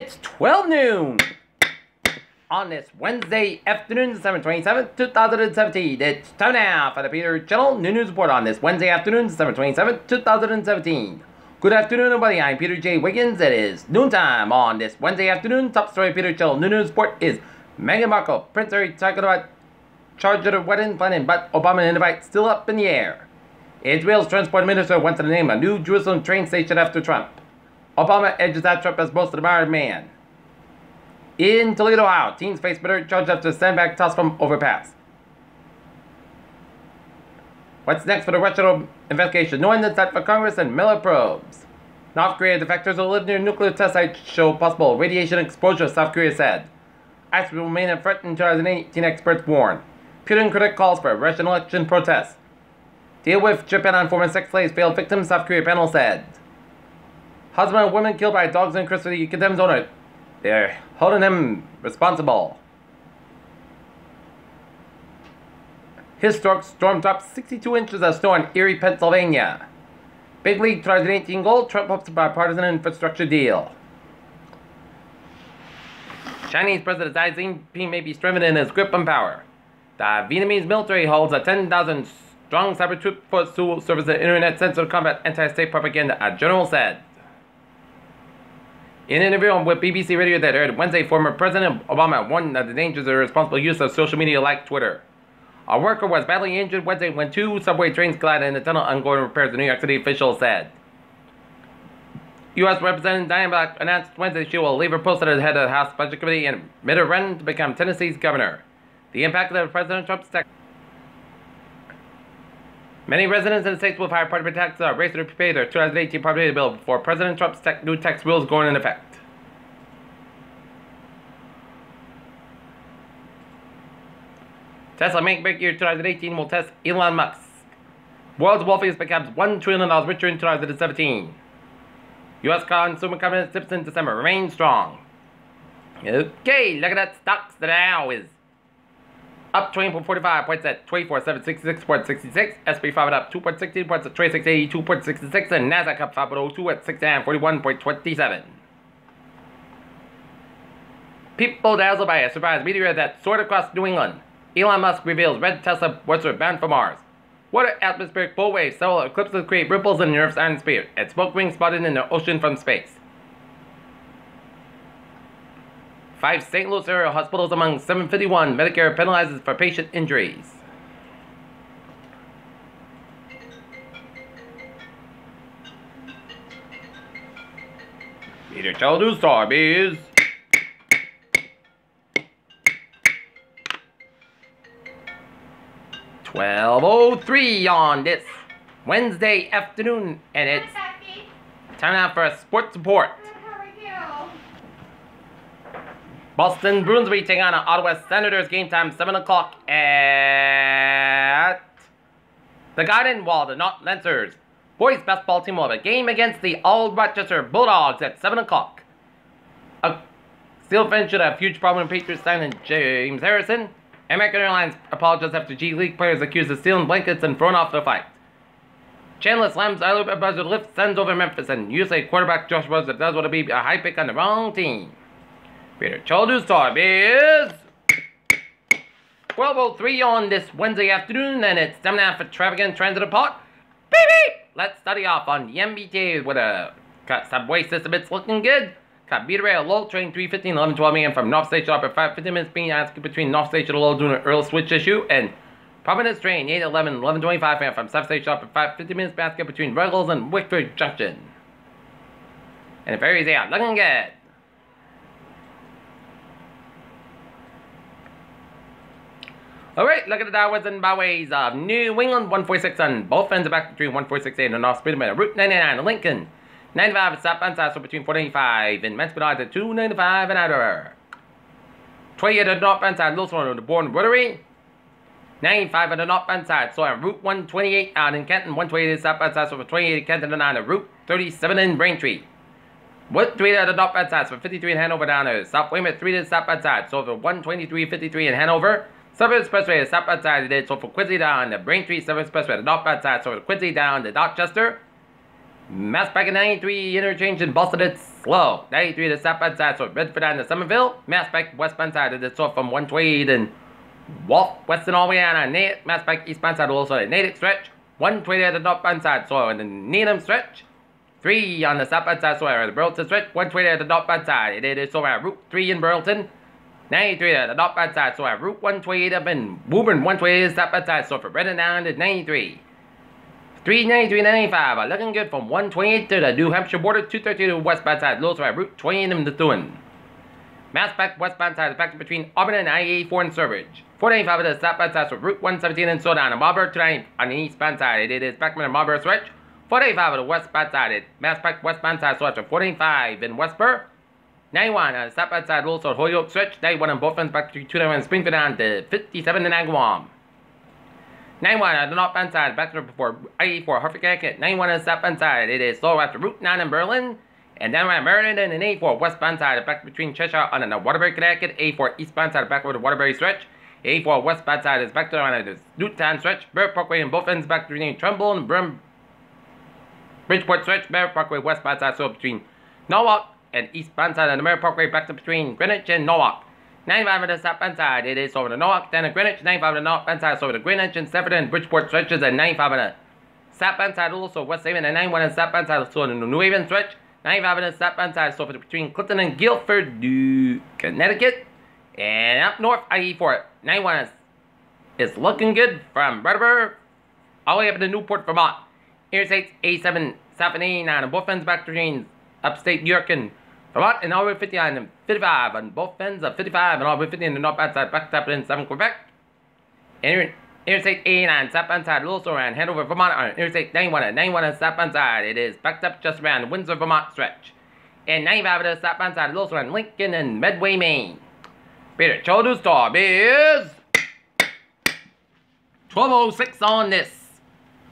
It's 12 noon on this Wednesday afternoon, December 27th, 2017. It's time now for the Peter Channel News Report on this Wednesday afternoon, December 27th, 2017. Good afternoon, everybody. I'm Peter J. Wiggins. It is noontime on this Wednesday afternoon. Top story Peter Channel News Report is Meghan Markle, Prince Harry talking about charge of the wedding planning, but Obama invite still up in the air. Israel's transport minister wants to name a new Jerusalem train station after Trump. Obama edges out Trump as most admired man. In Toledo, Ohio, teens face bitter charge after sandbag toss from overpass. What's next for the Russia investigation? No one set for Congress and Miller probes. North Korea defectors who live near nuclear test site show possible radiation exposure, South Korea said. ICE will remain a threat in 2018, experts warn. Putin critic calls for Russian election protests. Deal with Japan on former sex slaves failed victims, South Korea panel said. Husband of woman killed by dogs in custody condemns owner. They're holding him responsible. Historic storm drops 62 inches of snow in Erie, Pennsylvania. Big League 2018 goal, Trump hopes for bipartisan infrastructure deal. Chinese President Xi Jinping may be strengthening in his grip on power. The Vietnamese military holds a 10,000 strong cyber troop force to serve as an internet sensor to combat anti-state propaganda, a general said. In an interview with BBC Radio that aired Wednesday, former President Obama warned of the dangers of irresponsible use of social media like Twitter. A worker was badly injured Wednesday when two subway trains collided in the tunnel ongoing repairs, the New York City official said. U.S. Representative Diane Black announced Wednesday she will leave her post as head of the House Budget Committee and made a run to become Tennessee's governor. The impact of President Trump's tax. Many residents in the states with higher property taxes are racing to pay their 2018 property bill before President Trump's new tax rules go into effect. Tesla make big year 2018 will test Elon Musk. World's wealthiest becomes $1 trillion richer in 2017. U.S. consumer confidence dips in December remains strong. Okay, look at that. Stocks. The Dow is up 20.45 points at 24,766.66. SP 5 up 2.16 points at 2682.66. And Nasdaq up 5.02 at 6941.27. People dazzled by a surprise meteor that soared across New England. Elon Musk reveals red Tesla was bound for Mars. Water atmospheric full waves, several eclipses create ripples in the Earth's atmosphere, and smoke rings spotted in the ocean from space. 5 St. Louis area hospitals among 751. Medicare penalizes for patient injuries. Peter Channel News Star is 12:03 on this Wednesday afternoon, and it's time now for a sports report. Boston Bruins will be taking on Ottawa Senators. Game time 7 o'clock at the Garden, while the North Lancers boys basketball team will have a game against the Old Rochester Bulldogs at 7 o'clock. A steel fence should have huge problem with Patriots signing James Harrison. American Airlines apologized after G League players accused of stealing blankets and thrown off the fight. Chandler slams Alabama buzzer lift sends over Memphis, and USA quarterback Josh Rosen does want to be a high pick on the wrong team. Peter Channel News time is 12:03 on this Wednesday afternoon, and it's time now for traffic and transit report. Beep beep! Let's study off on the MBTA with a subway system. It's looking good. Got Beta Rail Lowell train 315, 11:12 a.m. from North Station up at 5:50 minutes being asked between North Station and Lowell due to an early switch issue, and Providence train 8:11, 11:25 a.m. from South Station up at 5:50 minutes basket between Ruggles and Wickford Junction. And the ferries out, looking good. Alright, look at the downwards and byways of New England. 146 on both ends of back between 146A and the North Speedway. Route 99 in Lincoln. 95 at southbound side, so between 495 and Mansfield to 295 and Outer. 28 at the northbound side, Little on the Bourne Rotary. 95 at the northbound side, so on Route 128 out in Canton. 128 at southbound side, so for 28 at Canton and on Route 37 in Braintree. What 3 at the northbound side, so for 53 in Hanover down to South Weymouth. 3 at the southbound side, so for 123, 53 in Hanover. Southern Expressway to southbound side, it is so for Quincy down to Braintree. Southern Expressway to northbound side, so for Quincy down to Dorchester. Mass back in 93, interchange in Boston, it's slow. 93 to southbound side, so Redford down to Somerville. Mass back westbound side, it's off from 128 and Wolf, western all the way on Natick. Mass back eastbound side, also at Natick stretch. 120 at the northbound side, so in the Needham stretch. 3 on the southbound side, so at the Burleson stretch. 120 at the northbound side, it is so at Route 3 in Burleson. 93 at the northbound side, so at Route 128 up in Woburn. 128 is southbound side, so for Brendan down to 93. 393 and 95 are looking good from 128 to the New Hampshire border, 230 to the westbound side, lows are Route 20 in Methuen. Mass back westbound side is back between Auburn and I-84 in Sturbridge. 495 to the southbound side, so Route 117 in Sodan, and Marlborough 29 on the eastbound side, it is back from the Marlborough stretch. 485 to the westbound side, it's Mass back westbound side, so after 485 in Westboro. 91 on the southbound side, also Holyoke stretch. 91 on both ends back to 291 Springfield down to 57 in Agawam. 91 on the northbound side, back to before I-84 Hartford, Connecticut. 91 on the southbound side, it is slow after Route 9 in Berlin. And then around Maryland and 84 westbound side, back between Cheshire and the Waterbury, Connecticut. 84 eastbound side, back over the Waterbury stretch. 84 westbound side is back to around the Newtown stretch. Barrett Parkway in both ends back between Trumbull and Bridgeport stretch. Barrett Parkway westbound side, so between Norwalk and eastbound side of the Merritt Parkway back to between Greenwich and Norwalk. 95 on the southbound side, it is over the Norwalk, then to Greenwich. 95 on the northbound side, so over the Greenwich and Stafford and Bridgeport stretches. And 95 on the southbound side, also West Haven. And 91 on the southbound side, so in the New Haven stretch. 95 on the southbound side, so between Clinton and Guilford, Connecticut. And up north, I-84. 91 is looking good from Brattleboro all the way up to Newport, Vermont. Interstates 87 south and 89 on both ends back between upstate New York and Vermont, and all the way 59 and 55 on both ends of 55 and all the way 50 in the northbound side, back up in 7 Quebec. Interstate 89 southbound side, also around Hanover, Vermont. On Interstate 91 and 91 on southbound side, it is backed up just around the Windsor, Vermont stretch. And 95 on the southbound side, also around Lincoln and Medway, Maine. Peter Chodu's time is 12:06 on this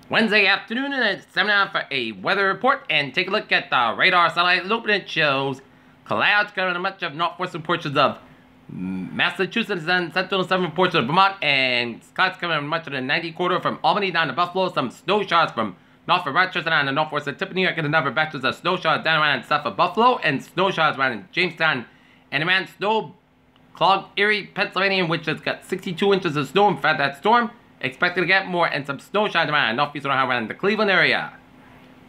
Wednesday afternoon, and it's time now for a weather report. And take a look at the radar satellite loop, and it shows clouds covering much of northwestern portions of Massachusetts and central and southern portions of Vermont, and clouds covering much of the 90 corridor from Albany down to Buffalo. Some snow showers from north of Rochester down to northwestern tip of New York, and another batches of snow showers down around south of Buffalo, and snow showers around Jamestown and around snow-clogged Erie, Pennsylvania, which has got 62 inches of snow. In fact, that storm expected to get more, and some snow showers around northeastern Ohio around the Cleveland area.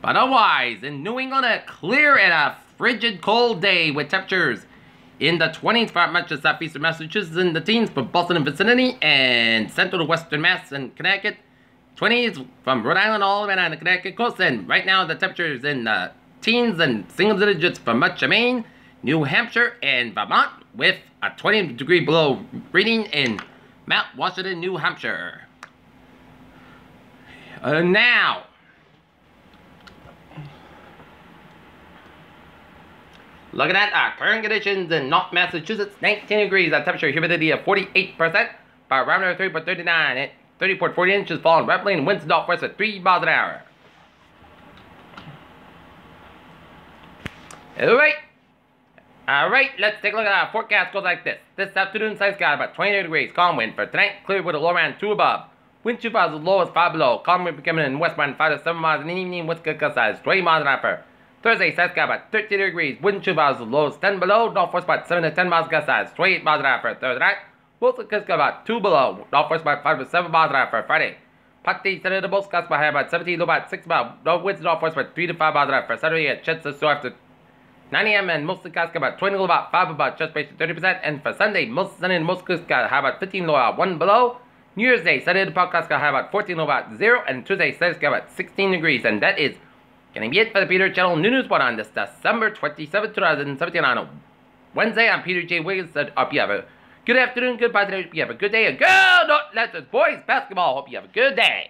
But otherwise, in New England, a clear and a frigid cold day with temperatures in the 20s for much of southeastern Massachusetts, in the teens for Boston and vicinity, and central to western Mass and Connecticut. 20s from Rhode Island all the way down the Connecticut coast, and right now the temperatures in the teens and single digits for much of Maine, New Hampshire, and Vermont, with a 20-degree below reading in Mount Washington, New Hampshire. Now, looking at our current conditions in North Massachusetts, 19 degrees, our temperature, humidity of 48%, barometer of 3.39, at 30.40 inches, falling rapidly, and winds northwest at 3 miles an hour. Alright, let's take a look at our forecast. Goes like this. This afternoon, sunny sky about 20 degrees, calm wind. For tonight, clear with a low around 2 above. Wind 2 miles, as low as 5 below. Calm wind becoming in westbound 5 to 7 miles in the evening, west gust size 20 miles an hour. Thursday, sunny sky about 13 degrees, wind 2 miles, as low as 10 below. Northwest about 7 to 10 miles gust size 28 miles an hour. Thursday night, most gust about 2 below. Northwest about 5 to 7 miles an hour. Friday, Patti Saturday, the most gust by about 17, low about 6 miles. No winds northwest about 3 to 5 miles an hour. Saturday, a chance of snow after 9 a.m. and most gust about 20, low about 5 about just based 30%. And for Sunday, most sunny and most gust high about 15, low about 1 below. New Year's Day, Saturday, the podcast got high about 14, low about 0. And Tuesday, Saturday, got about 16 degrees. And that is going to be it for the Peter Channel New News Report on this December 27, 2017 on a Wednesday. I'm Peter J. Wiggins. Hope you have a good afternoon, goodbye today. Hope you have a good day. And go, don't let this boys basketball. Hope you have a good day.